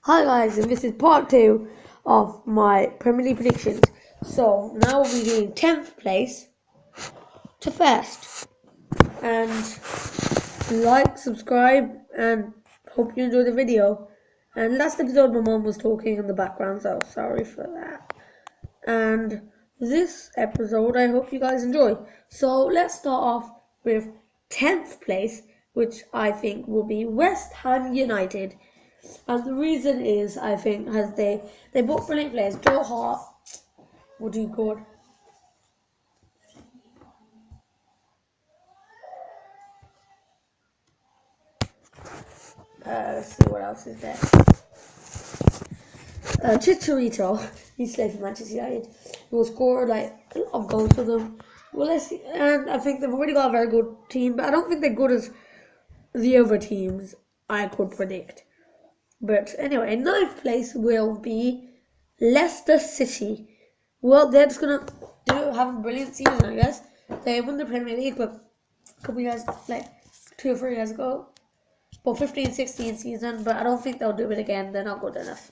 Hi guys, and this is part 2 of my Premier League predictions. So now we'll be doing 10th place to first. And like, subscribe, and hope you enjoy the video. And last episode my mom was talking in the background, so sorry for that. And this episode I hope you guys enjoy. So let's start off with 10th place, which I think will be West Ham United. And the reason is, I think, as they bought brilliant players. Joe Hart will do good. Let's see what else is there. Chicharito, he's played for Manchester United. He will score like a lot of goals for them. Well, let's see. And I think they've already got a very good team, but I don't think they're good as the other teams I could predict. But anyway, ninth place will be Leicester City. Well, they're just gonna have a brilliant season, I guess. They won the Premier League, but a couple years, like 2 or 3 years ago, well, 15-16 season. But I don't think they'll do it again. They're not good enough.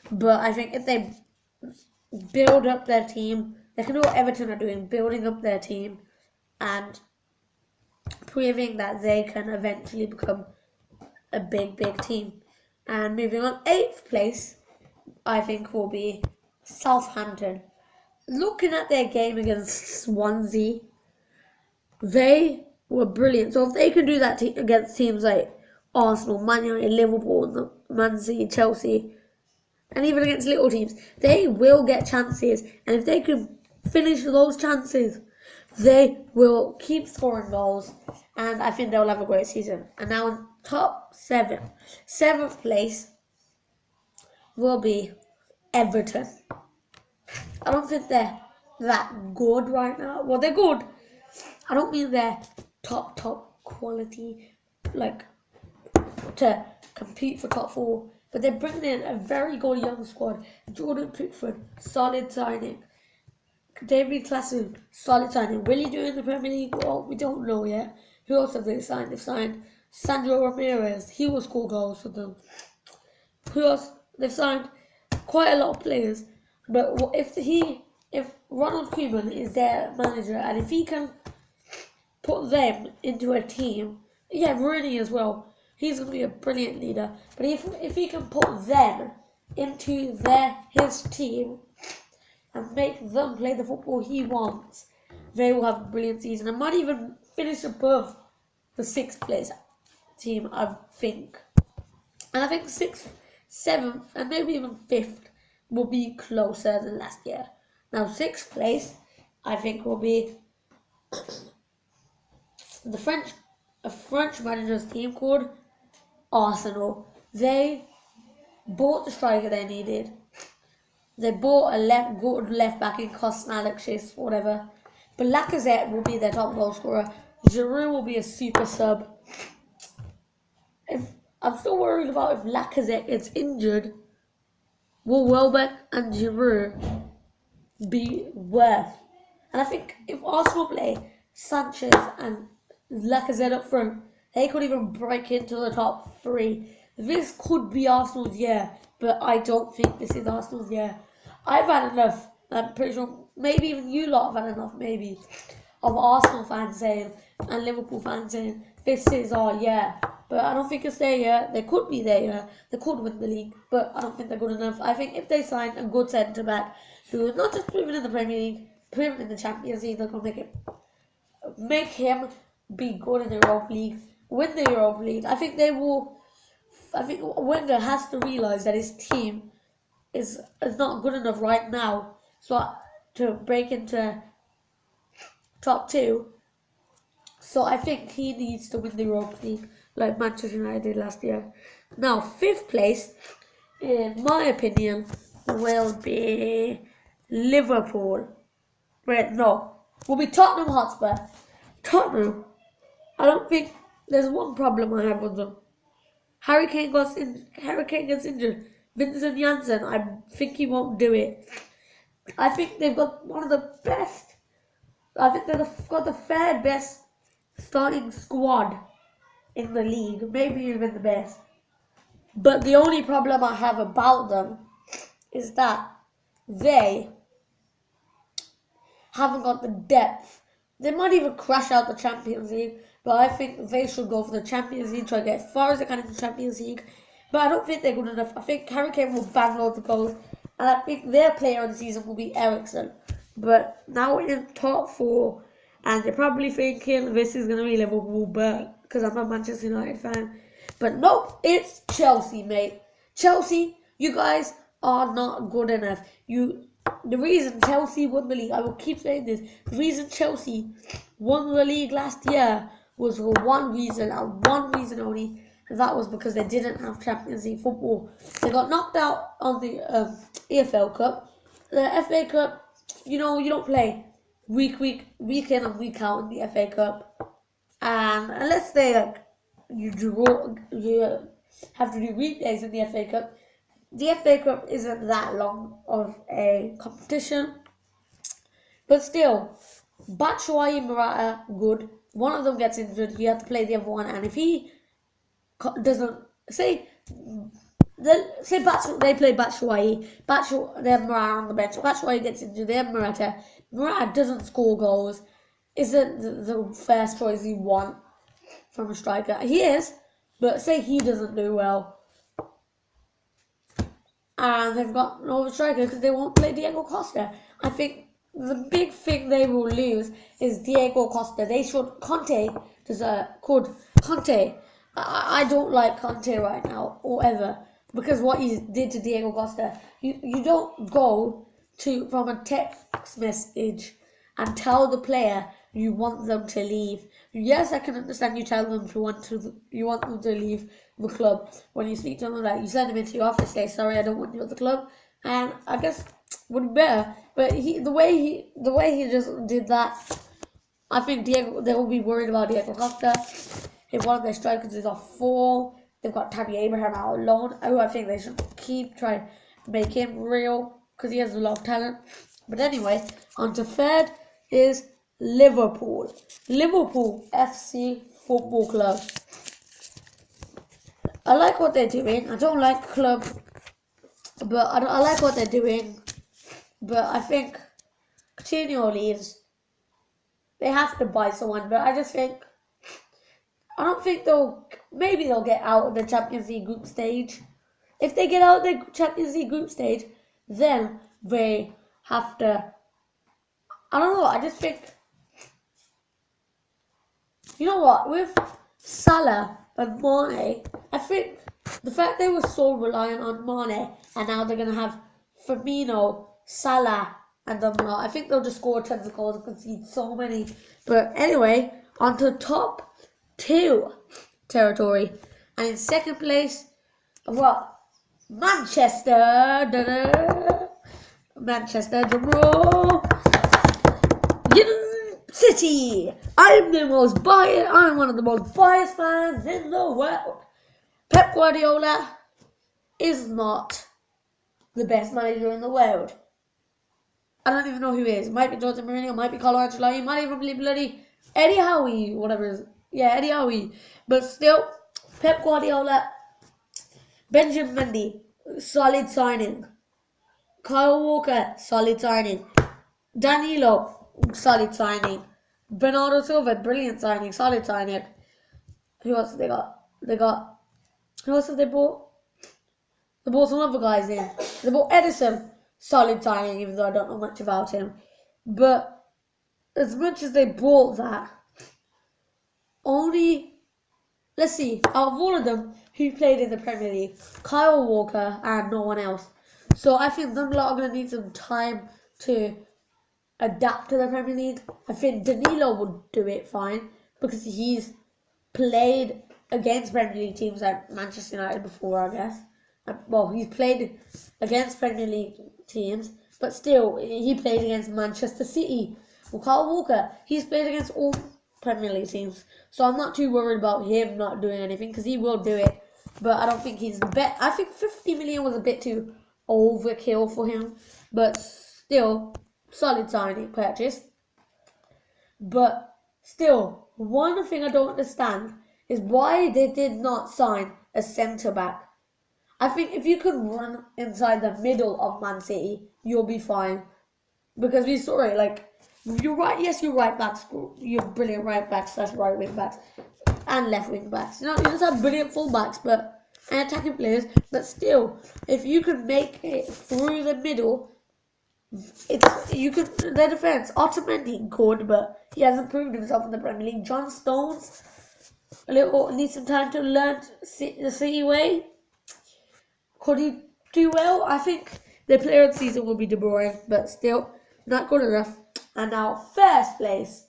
But I think if they build up their team, they can do what Everton are doing, building up their team and proving that they can eventually become a big team. And moving on, eighth place, I think will be Southampton. Looking at their game against Swansea, they were brilliant. So if they can do that against teams like Arsenal, Man United, Liverpool, Man City, Chelsea, and even against little teams, they will get chances. And if they can finish those chances, they will keep scoring goals. And I think they'll have a great season. And now in top 7, 7th place will be Everton. I don't think they're that good right now. Well, they're good. I don't mean they're top quality, like to compete for top 4. But they're bringing in a very good young squad. Jordan Pickford, solid signing. David Klassen, solid signing. Will he do in the Premier League? Well, we don't know yet. Who else have they signed? They've signed Sandro Ramirez. He will score goals for them. Who else? They've signed quite a lot of players. But if Ronald Koeman is their manager, and if he can put them into a team, yeah, Rooney as well, he's going to be a brilliant leader. But if he can put them into his team and make them play the football he wants, they will have a brilliant season and might even finish above the 6th place team, I think. And I think 6th, 7th, and maybe even 5th will be closer than last year. Now, 6th place, I think, will be a French manager's team called Arsenal. They bought the striker they needed. They bought a good left back in Costin Alexis, whatever. But Lacazette will be their top goal scorer. Giroud will be a super sub. I'm still worried about if Lacazette gets injured, will Welbeck and Giroud be worth? And I think if Arsenal play Sanchez and Lacazette up front, they could even break into the top 3. This could be Arsenal's year, but I don't think this is Arsenal's year. I've had enough. I'm pretty sure maybe even you lot have had enough, maybe, of Arsenal fans saying and Liverpool fans saying this is our year. But I don't think it's their year. They could be their year. They could win the league, but I don't think they're good enough. I think if they sign a good centre back who is not just proven in the Premier League, proven in the Champions League, they're gonna make him be good in the Europa League, win the Europa League. I think they will. I think Wenger has to realise that his team is not good enough right now, so to break into top 2. So I think he needs to win the Europa League like Manchester United did last year. Now, 5th place, in my opinion, will be Liverpool. Wait, no, will be Tottenham Hotspur. Tottenham, I don't think there's one problem I have with them. Harry Kane gets injured. Vincent Janssen, I think he won't do it. I think they've got one of the best. I think they've got the third best starting squad in the league, maybe even the best. But the only problem I have about them is that they haven't got the depth. They might even crash out the Champions League, but I think they should go for the Champions League, try to get as far as they can in the Champions League. But I don't think they're good enough. I think Harry Kane will bang loads of goals, and I think their player of the season will be Eriksen. But now we're in top four, and you're probably thinking this is going to be Liverpool, but because I'm a Manchester United fan. But nope, it's Chelsea, mate. Chelsea, you guys are not good enough. The reason Chelsea won the league, I will keep saying this, the reason Chelsea won the league last year was for one reason and one reason only, and that was because they didn't have Champions League football. They got knocked out on the EFL Cup. The FA Cup, you don't play week in and week out in the FA Cup. And unless they you have to do weekdays in the FA Cup, the FA Cup isn't that long of a competition. But still, Batshuayi and Morata, good. One of them gets injured, you have to play the other one. And if he doesn't, they play Batshuayi, they have Morata on the bench. Batshuayi gets injured, they have Morata. Morata doesn't score goals, isn't the first choice you want from a striker. He is, but say he doesn't do well, and they've got no striker because they won't play Diego Costa. I think the big thing they will lose is Diego Costa. They should. Conte Conte. I don't like Conte right now or ever, because what he did to Diego Costa. You don't go from a text message and tell the player you want them to leave. Yes, I can understand you tell them you want them to leave the club. When you speak to them, like you send them into your office, say sorry, I don't want you at the club, and I guess would be better. But the way he just did that, I think they will be worried about Diego Costa. If one of their strikers is off form, they've got Tammy Abraham out on loan, who I think they should try to make him real, because he has a lot of talent. But anyway, on to third is Liverpool FC Football Club. I like what they're doing. I don't like the club, but I like what they're doing. But I think Coutinho leaves. They have to buy someone, but I don't think maybe they'll get out of the Champions League group stage. If they get out of the Champions League group stage, then they have to, I don't know, I just think, you know what, with Salah and Mane, I think the fact they were so reliant on Mane, and now they're going to have Firmino, Salah, and them lot, I think they'll just score tons of goals and concede so many. But anyway, on to top 2 territory. And in second place, I've got Manchester, drumroll, City. I'm one of the most biased fans in the world. Pep Guardiola is not the best manager in the world. I don't even know who he is. Might be Jose Mourinho, might be Carlo Ancelotti, might even be bloody Eddie Howe, whatever it is. Yeah, Eddie Howe. But still, Pep Guardiola, Benjamin Mendy, solid signing. Kyle Walker, solid signing. Danilo, solid signing. Bernardo Silva, brilliant signing, solid signing. Who else have they got? Who else have they bought? They bought some other guys in. They bought Edison, solid signing, even though I don't know much about him. But as much as they bought that, let's see, out of all of them, who played in the Premier League? Kyle Walker and no one else. So I think them lot are going to need some time to adapt to the Premier League. I think Danilo would do it fine, because he's played against Premier League teams like Manchester United before, I guess. Well, he's played against Premier League teams, but still, he played against Manchester City. Well, Kyle Walker, he's played against all Premier League teams, so I'm not too worried about him not doing anything, because he will do it. But I don't think he's the best. I think 50 million was a bit too overkill for him, but still, solid signing purchase. But still, one thing I don't understand is why they did not sign a centre back. I think if you could run inside the middle of Man City, you'll be fine. Because we saw it, like, you're right, yes, you're right backs, you're brilliant right backs, that's right wing backs, and left wing backs. You know, you just have brilliant full backs, and attacking players, but still, if you could make it through the middle, their defense. Otamendi good, but he hasn't proved himself in the Premier League. John Stones needs some time to learn the City way. Could he do well? I think the player of the season will be De Bruyne, but still not good enough. And now first place,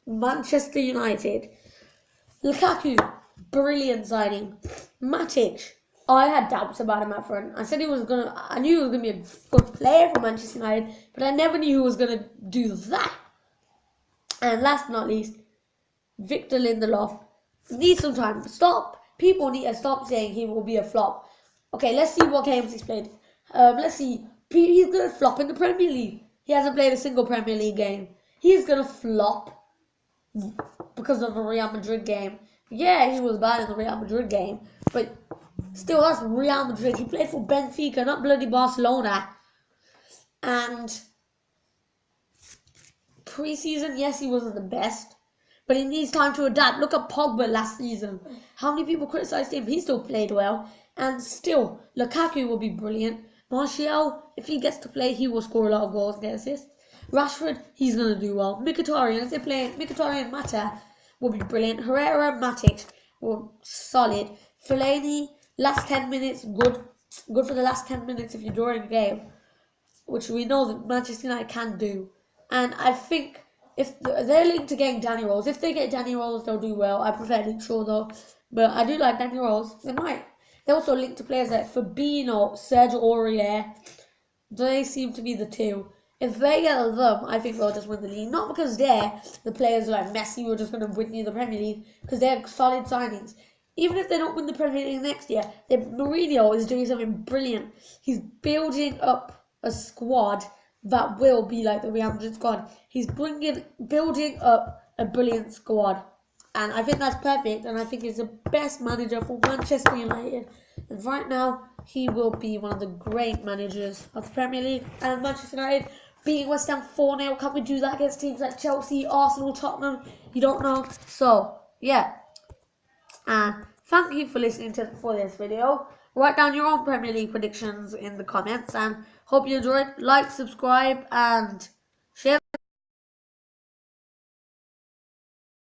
Manchester United. Lukaku, brilliant signing. Matic, I had doubts about him at front. I knew he was gonna be a good player for Manchester United, but I never knew he was gonna do that. And last but not least, Victor Lindelof needs some time. People need to stop saying he will be a flop. Okay, let's see what games he's played. Let's see. He's gonna flop in the Premier League. He hasn't played a single Premier League game. He's gonna flop because of the Real Madrid game. Yeah, he was bad in the Real Madrid game, but still, that's Real Madrid. He played for Benfica, not bloody Barcelona. And pre-season, yes, he wasn't the best, but he needs time to adapt. Look at Pogba last season. How many people criticised him? He still played well. And still, Lukaku will be brilliant. Martial, if he gets to play, he will score a lot of goals and get assists. Rashford, he's going to do well. Mkhitaryan, if they play Mkhitaryan and Mata, will be brilliant. Herrera and Matic will solid. Fellaini, last 10 minutes, good. Good for the last 10 minutes if you're drawing a game, which we know that Manchester United can do. And I think if they're linked to getting Danny Rose, if they get Danny Rose, they'll do well. I prefer Luke Shaw though, but I do like Danny Rose. They might. They're also linked to players like Fabinho, Sergio Aurier. They seem to be the two. If they get them, I think they'll just win the league. Not because they're the players like Messi who are just going to win you the Premier League, because they're solid signings. Even if they don't win the Premier League next year, Mourinho is doing something brilliant. He's building up a squad that will be like the Real Madrid squad. He's building up a brilliant squad. And I think that's perfect, and I think he's the best manager for Manchester United. And right now, he will be one of the great managers of the Premier League. And Manchester United beating West Ham 4-0. Can we do that against teams like Chelsea, Arsenal, Tottenham? You don't know. So, yeah. And thank you for listening for this video. Write down your own Premier League predictions in the comments, and hope you enjoyed. Like, subscribe, and